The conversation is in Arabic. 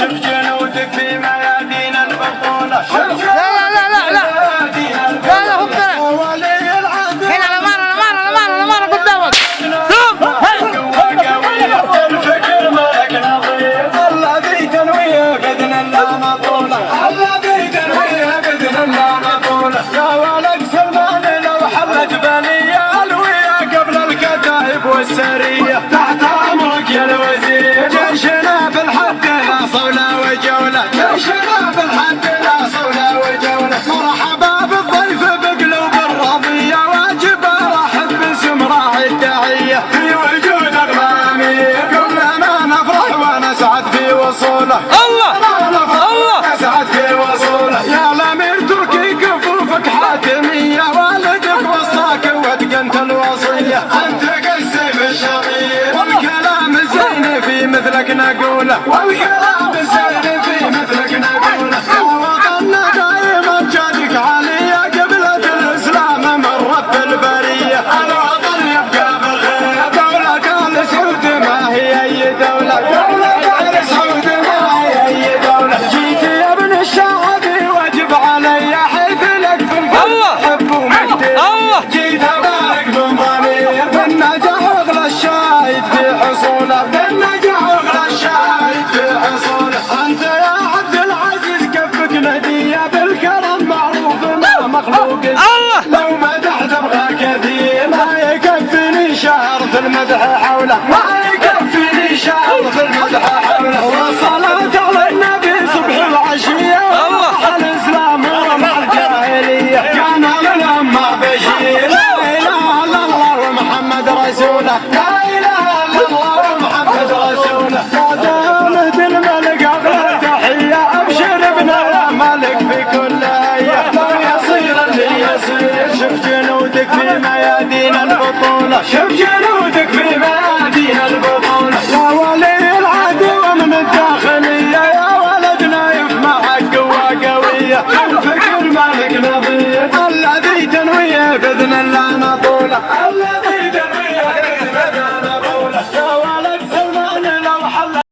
شوف جنودك في ميادين البطولة. لا لا لا لا لا لا فكنا ولي العهد هنا الأمانة قدامك. الفكر ملك نظير الذي تنويه بإذن الله مطولة. الذي تنويه بإذن الله مطولة. يا ولد سلمان لو حلت بلية الوية قبل الكتائب والسرية تحت أمرك يا الوزير. جيشنا بالحد لا صولة وجولة. جيشنا بالحد لا صولة وجولة. مرحبا بالضيف بقلوب الرضية واجب ارحب باسم راعي التحية في وجود الامير. كلنا نفرح ونسعد في وصوله. الله الله نسعد في وصوله. يا الامير تركي كفوفك حاتمية والدك وصاك واتقنت الوصية. انت قسم الشرير والكلام الزين في مثلك نقوله. والكلام الزين في مثلك نقوله. يا وطننا دايما جادك عليا قبلة الاسلام مرت بالبرية. الوطن يبقى بخير. دولة ال سعود ما هي اي دولة. دولة ال سعود ما هي اي دولة. جيت يا ابن الشعبي واجب علي حيث لك في القلب حب ومجد. جيت ابارك بضمير بالنجاح واغلى الشاهد في حصوله. بالنجاح واغلى الشاهد في حصوله. انت يا عبد العزيز كفك ندية بالكرم معروف ما مخلوق. لو مدحت ابغى كثير ما يكفيني شهر في المدح حوله. ما يكفيني شهر في المدح حوله. والصلاة على النبي صبح العشية. الاسلام ورمى الجاهلية كان للأمة بشير. لا اله الا الله ومحمد رسوله. لا اله الا الله ومحمد رسوله. يا دولة الملك اغلى تحية. ابشر ابن الملك في كل هيئة. لو يصير اللي يصير. شوف جنودك في ميادين البطولة. شوف جنودك في ميادين البطولة. يا ولي العهد ومن الداخلية يا ولد نايف معك قوة قوية. الفكر مالك نظير الذي تنويه بإذن الله